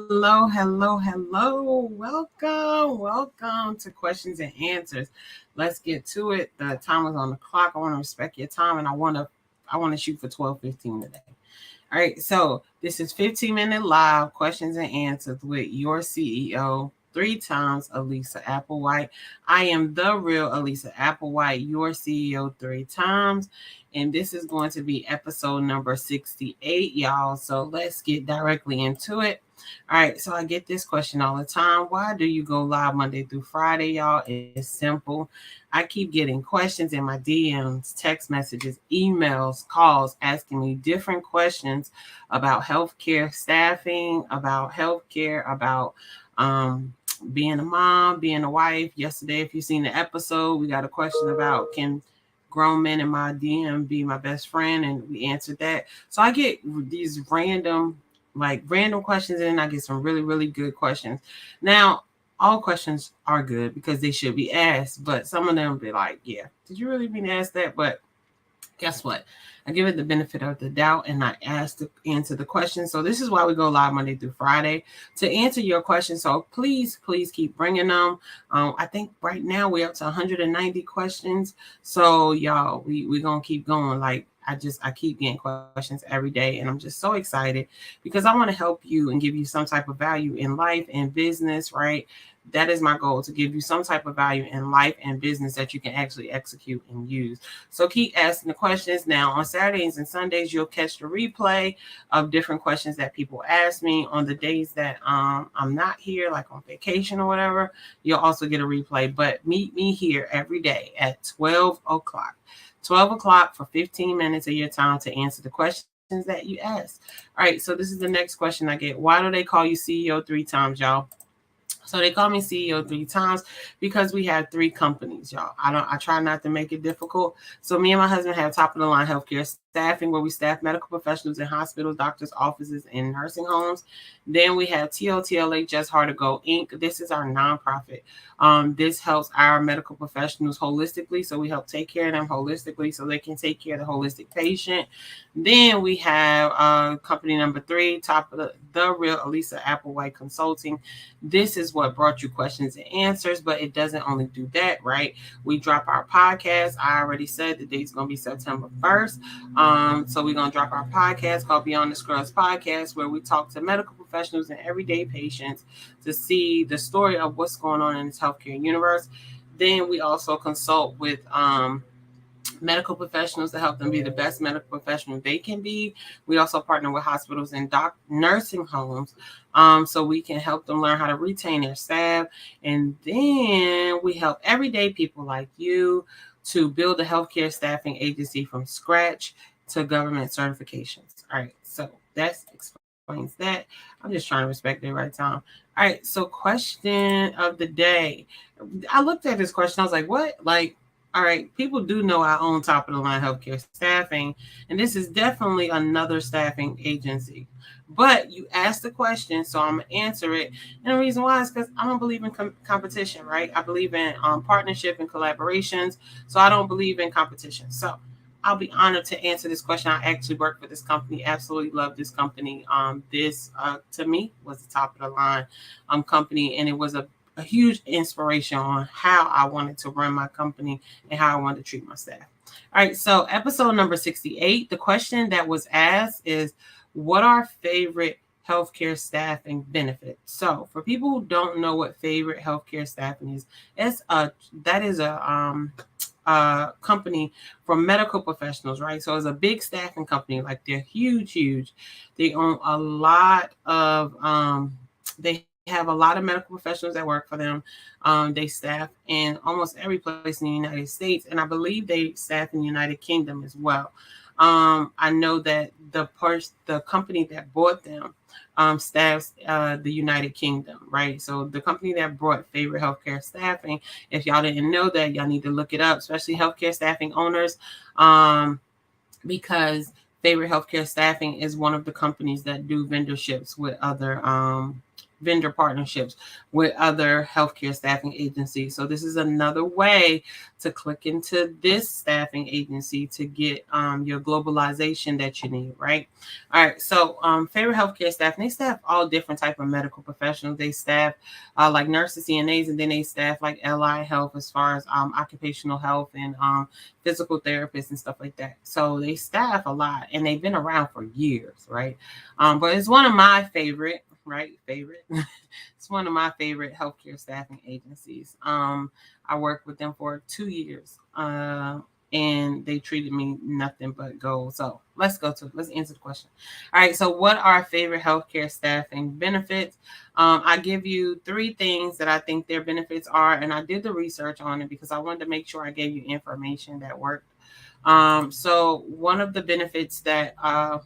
Hello. Welcome to Questions and Answers. Let's get to it. The time is on the clock. I want to respect your time, and I want to shoot for 12:15 today. All right, so this is 15-minute live questions and answers with your CEO, 3 times Elisa Applewhite. I am the real Elisa Applewhite, your CEO 3 times, and this is going to be episode number 68, y'all. So let's get directly into it. All right, so I get this question all the time. Why do you go live Monday through Friday, y'all? It's simple. I keep getting questions in my DMs, text messages, emails, calls asking me different questions about healthcare staffing, about healthcare, about being a mom, being a wife. Yesterday, if you've seen the episode, we got a question about can grown men in my DM be my best friend, and we answered that. So I get these random questions, and then I get some really good questions. Now, all questions are good because they should be asked, but some of them be like, yeah, did you really mean to ask that? But guess what? I give it the benefit of the doubt, and I ask to answer the question. So this is why we go live Monday through Friday to answer your questions. So please keep bringing them. I think right now we're up to 190 questions. So y'all, we're gonna keep going. Like I keep getting questions every day, and I'm just so excited because I want to help you and give you some type of value in life and business, right? That is my goal, to give you some type of value in life and business that you can actually execute and use. So keep asking the questions. Now, on Saturdays and Sundays, you'll catch the replay of different questions that people ask me. On the days that I'm not here, like on vacation or whatever, you'll also get a replay. But meet me here every day at 12 o'clock. 12 o'clock for 15 minutes of your time to answer the questions that you ask. All right, so this is the next question I get. Why do they call you CEO 3 times, y'all? So they call me CEO 3 times because we have 3 companies, y'all. I try not to make it difficult. So me and my husband have top of the line healthcare staffing, where we staff medical professionals in hospitals, doctors' offices, and nursing homes. Then we have TOTLH, Just Hard to Go Inc. This is our nonprofit. This helps our medical professionals holistically. So we help take care of them holistically so they can take care of the holistic patient. Then we have company number 3, top of the real Elisa Applewhite Consulting. This is what brought you questions and answers, but it doesn't only do that, right? We drop our podcast. I already said the date's going to be September 1st. So we're going to drop our podcast called Beyond the Scrubs Podcast, where we talk to medical professionals and everyday patients to see the story of what's going on in this healthcare universe. Then we also consult with medical professionals to help them be the best medical professional they can be. We also partner with hospitals and nursing homes, so we can help them learn how to retain their staff. And then we help everyday people like you to build a healthcare staffing agency from scratch to government certifications. All right, so that explains that. I'm just trying to respect the right time. All right, so question of the day. I looked at this question. I was like, what? All right, people do know I own top of the line healthcare staffing, and this is definitely another staffing agency. But you asked the question, so I'm going to answer it. And the reason why is because I don't believe in competition, right? I believe in partnership and collaborations, so I don't believe in competition. So I'll be honored to answer this question. I actually work for this company, absolutely love this company. This, to me, was the top of the line company, and it was a huge inspiration on how I wanted to run my company and how I wanted to treat my staff. All right, so episode number 68, the question that was asked is, what are favorite healthcare staffing benefits? So for people who don't know what favorite healthcare staffing is, that is a company for medical professionals, right? So it's a big staffing company, like they're huge. They own a lot of they have a lot of medical professionals that work for them. They staff in almost every place in the United States, and I believe they staff in the United Kingdom as well. I know that the company that bought them staffs the United Kingdom, right? So the company that brought Favorite Healthcare Staffing, if y'all didn't know that, y'all need to look it up, especially healthcare staffing owners, because Favorite Healthcare Staffing is one of the companies that do vendorships with other vendor partnerships with other healthcare staffing agencies. So this is another way to click into this staffing agency to get your globalization that you need, right? All right. So favorite healthcare staffing, they staff all different type of medical professionals. They staff like nurses, CNAs, and then they staff like allied health as far as occupational health and physical therapists and stuff like that. So they staff a lot, and they've been around for years, right? But it's one of my favorite, right? Favorite. It's one of my favorite healthcare staffing agencies. I worked with them for 2 years. And they treated me nothing but gold. So let's go to it. Let's answer the question. All right. So what are our favorite healthcare staffing benefits? I give you 3 things that I think their benefits are, and I did the research on it because I wanted to make sure I gave you information that worked. So one of the benefits that,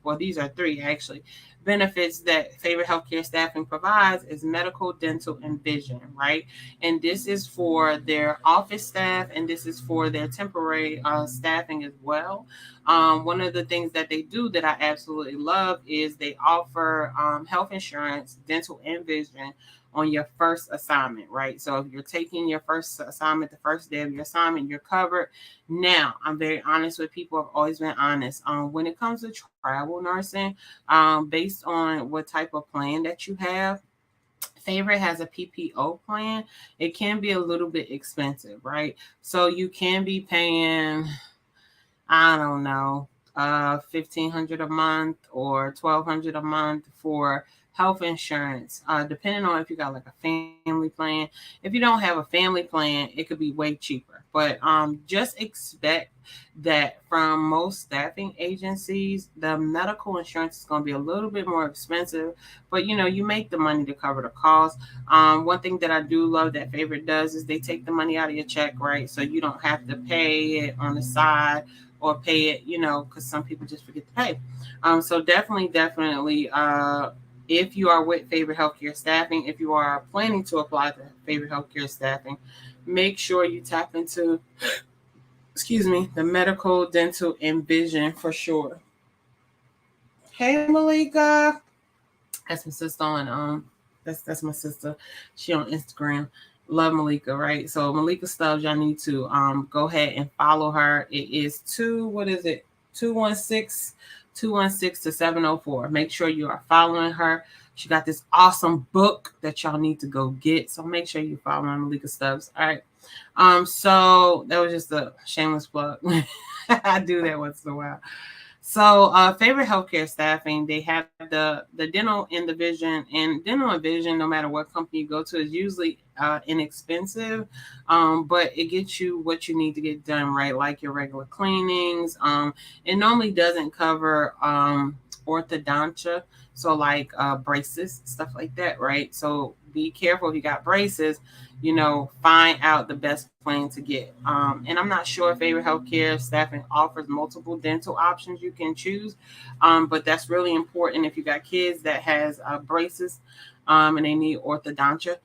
well, these are 3 actually, benefits that favorite healthcare staffing provides is medical, dental, and vision, right? And this is for their office staff, and this is for their temporary staffing as well. One of the things that they do that I absolutely love is they offer health insurance, dental, and vision on your first assignment, right? So if you're taking your first assignment, the first day of your assignment, you're covered. Now, I'm very honest with people. I've always been honest. When it comes to travel nursing, based on what type of plan that you have, Favorite has a PPO plan. It can be a little bit expensive, right? So you can be paying, I don't know, 1,500 a month or 1,200 a month for health insurance, depending on if you got like a family plan. If you don't have a family plan, it could be way cheaper. But just expect that from most staffing agencies, the medical insurance is going to be a little bit more expensive, but you make the money to cover the cost. One thing that I do love that Favorite does is they take the money out of your check, right? So you don't have to pay it on the side or pay it, because some people just forget to pay. So definitely, if you are with Favorite Healthcare Staffing, if you are planning to apply to Favorite Healthcare Staffing, make sure you tap into, the medical, dental, and vision for sure. Hey, Malika. That's my sister on that's my sister. She on Instagram. Love Malika, right? So Malika Stubbs, y'all need to go ahead and follow her. It is 216 to 704. Make sure you are following her. She got this awesome book that y'all need to go get. So make sure you follow Malika Stubbs. All right. So that was just a shameless plug. I do that once in a while. So, Favorite Healthcare Staffing, they have the dental and the vision. And dental and vision, no matter what company you go to, is usually inexpensive, but it gets you what you need to get done, right? Like your regular cleanings. It normally doesn't cover orthodontia, so like braces, stuff like that, right? So be careful if you got braces. Find out the best plan to get. And I'm not sure if Favorite Healthcare Staffing offers multiple dental options you can choose, but that's really important if you got kids that has braces and they need orthodontia.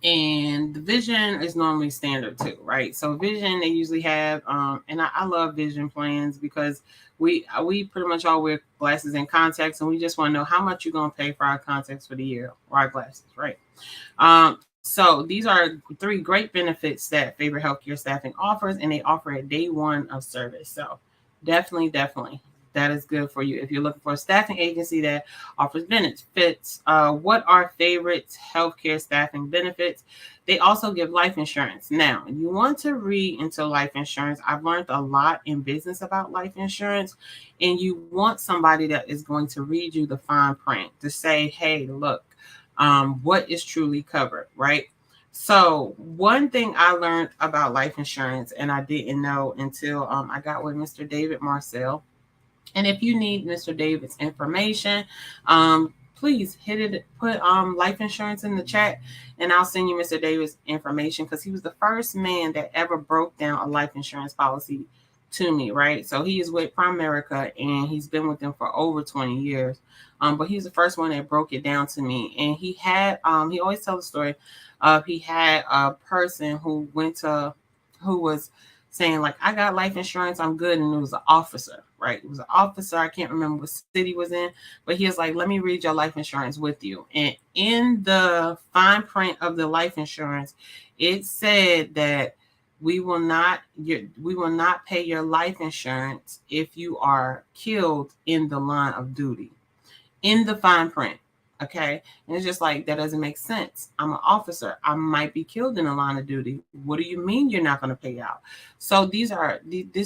And the vision is normally standard too, right? So vision, they usually have, and I love vision plans because we pretty much all wear glasses and contacts, and we just want to know how much you're going to pay for our contacts for the year or our glasses, right? So these are 3 great benefits that Favorite Healthcare Staffing offers, and they offer at day 1 of service. So definitely, that is good for you if you're looking for a staffing agency that offers benefits. What are Favorite's healthcare staffing benefits? They also give life insurance. Now, you want to read into life insurance. I've learned a lot in business about life insurance, and you want somebody that is going to read you the fine print to say, hey, look, what is truly covered, right? So one thing I learned about life insurance, and I didn't know until I got with Mr. David Marcel. And if you need Mr. David's information, please put life insurance in the chat, and I'll send you Mr. David's information because he was the first man that ever broke down a life insurance policy to me, right? So he is with Primerica, and he's been with them for over 20 years. But he's the first one that broke it down to me. And he had, he always tells the story of he had a person who was saying like, I got life insurance, I'm good. And it was an officer, right? It was an officer. I can't remember what city he was in, but he was like, let me read your life insurance with you. And in the fine print of the life insurance, it said that we will not pay your life insurance if you are killed in the line of duty, in the fine print. Okay. And it's just like, that doesn't make sense. I'm an officer. I might be killed in the line of duty. What do you mean you're not going to pay out? So this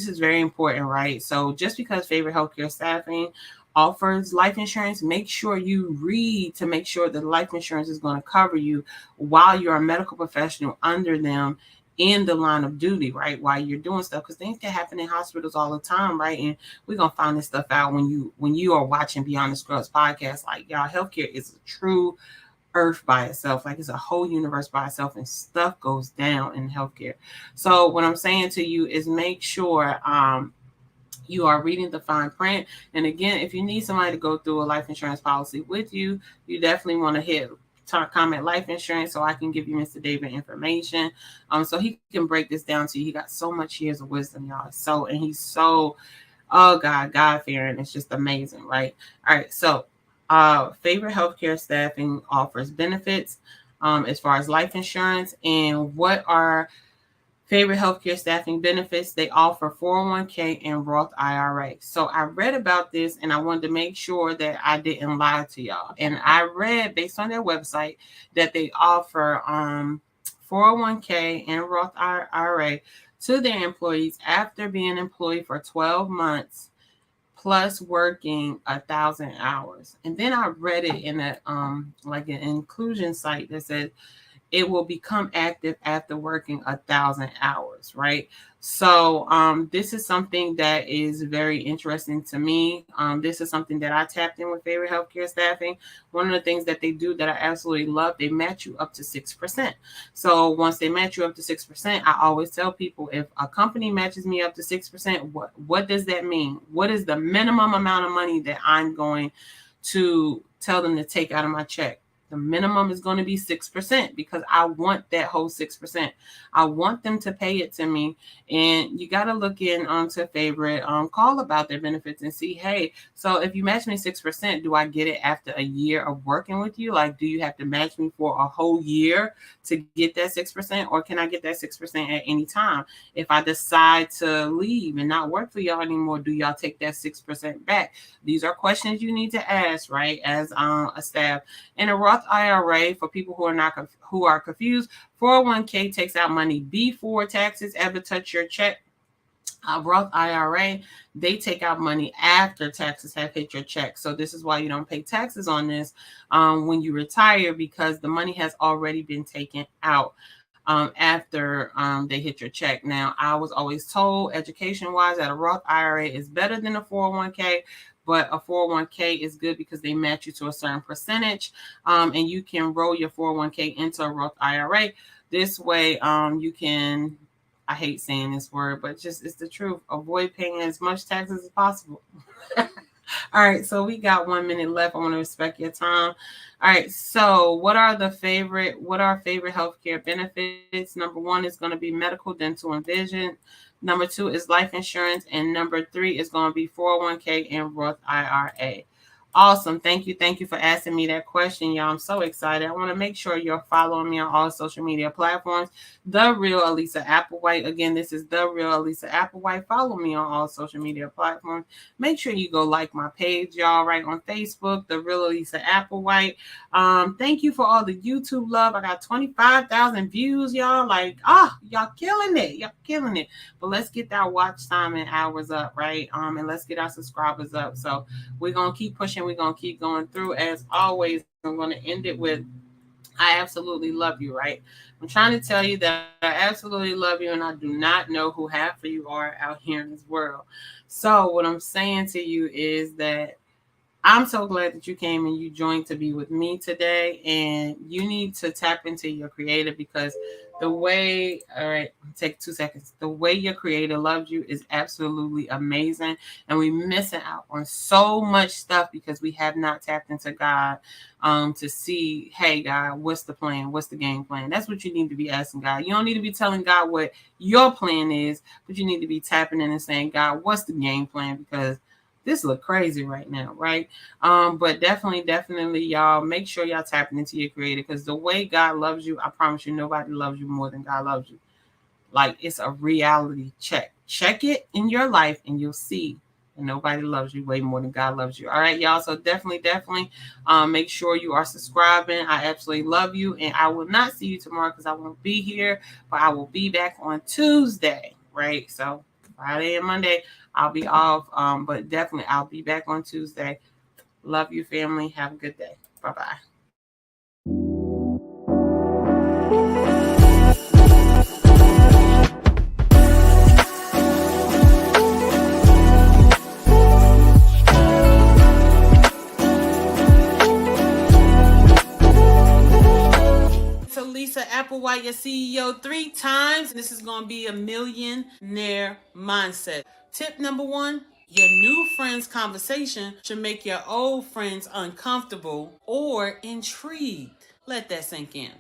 is very important, right? So just because Favorite Healthcare Staffing offers life insurance, make sure you read to make sure that life insurance is going to cover you while you're a medical professional under them in the line of duty, right? While you're doing stuff, because things can happen in hospitals all the time, right? And we're gonna find this stuff out when you are watching Beyond the Scrubs podcast. Like, y'all, healthcare is a true earth by itself. Like, it's a whole universe by itself, and stuff goes down in healthcare. So what I'm saying to you is make sure you are reading the fine print. And again, if you need somebody to go through a life insurance policy with you, you definitely want to hit comment life insurance so I can give you Mr. David information. So he can break this down to you. He got so much years of wisdom, y'all. And he's so, oh God, God-fearing. It's just amazing, right? All right. So Favorite Healthcare Staffing offers benefits as far as life insurance. And what are Favorite Healthcare Staffing benefits? They offer 401k and Roth IRA. So I read about this and I wanted to make sure that I didn't lie to y'all. And I read based on their website that they offer 401k and Roth IRA to their employees after being employed for 12 months plus working 1,000 hours. And then I read it in a like an inclusion site that said it will become active after working 1,000 hours, right? So this is something that is very interesting to me. This is something that I tapped in with Favorite Healthcare Staffing. One of the things that they do that I absolutely love, they match you up to 6%. So once they match you up to 6%, I always tell people, if a company matches me up to 6%, what does that mean? What is the minimum amount of money that I'm going to tell them to take out of my check? The minimum is going to be 6% because I want that whole 6%. I want them to pay it to me. And you got to look in to Favorite, call about their benefits and see, hey, so if you match me 6%, do I get it after a year of working with you? Like, do you have to match me for a whole year to get that 6%? Or can I get that 6% at any time? If I decide to leave and not work for y'all anymore, do y'all take that 6% back? These are questions you need to ask, right, as a staff. And a Roth IRA, for people who are confused, 401k takes out money before taxes ever touch your check. Roth IRA, they take out money after taxes have hit your check. So this is why you don't pay taxes on this when you retire, because the money has already been taken out after they hit your check. Now, I was always told education-wise that a Roth IRA is better than a 401k, but a 401k is good because they match you to a certain percentage, and you can roll your 401k into a Roth IRA. This way, you can, I hate saying this word, but just it's the truth, avoid paying as much taxes as possible. All right, so we got 1 minute left. I want to respect your time. All right, so what are favorite healthcare benefits? Number 1 is going to be medical, dental, and vision. Number 2 is life insurance. And number 3 is going to be 401k and Roth IRA. Awesome. Thank you. Thank you for asking me that question, y'all. I'm so excited. I want to make sure you're following me on all social media platforms. The Real Elisa Applewhite. Again, this is The Real Elisa Applewhite. Follow me on all social media platforms. Make sure you go like my page, y'all, right on Facebook, The Real Elisa Applewhite. Thank you for all the YouTube love. I got 25,000 views, y'all. Like, y'all killing it. Y'all killing it. But let's get that watch time and hours up, right? And let's get our subscribers up. So we're going to keep pushing. We're going to keep going through. As always, I'm going to end it with, I absolutely love you, right? I'm trying to tell you that I absolutely love you, and I do not know who half of you are out here in this world. So what I'm saying to you is that I'm so glad that you came and you joined to be with me today, and you need to tap into your creative, because The way, all right, take 2 seconds. The way your creator loves you is absolutely amazing. And we missing out on so much stuff because we have not tapped into God to see, hey, God, what's the plan? What's the game plan? That's what you need to be asking God. You don't need to be telling God what your plan is, but you need to be tapping in and saying, God, what's the game plan? Because this look crazy right now, right? But definitely, y'all make sure y'all tapping into your creator, because the way God loves you, I promise you, nobody loves you more than God loves you. Like, it's a reality check. Check it in your life, and you'll see. And nobody loves you way more than God loves you. All right, y'all. So definitely, make sure you are subscribing. I absolutely love you, and I will not see you tomorrow because I won't be here, but I will be back on Tuesday. Right. So Friday and Monday I'll be off. But definitely I'll be back on Tuesday. Love you, family. Have a good day. Bye-bye. Lisa Applewhite, your CEO, 3 times. This is going to be a millionaire mindset. Tip number 1, your new friends' conversation should make your old friends uncomfortable or intrigued. Let that sink in.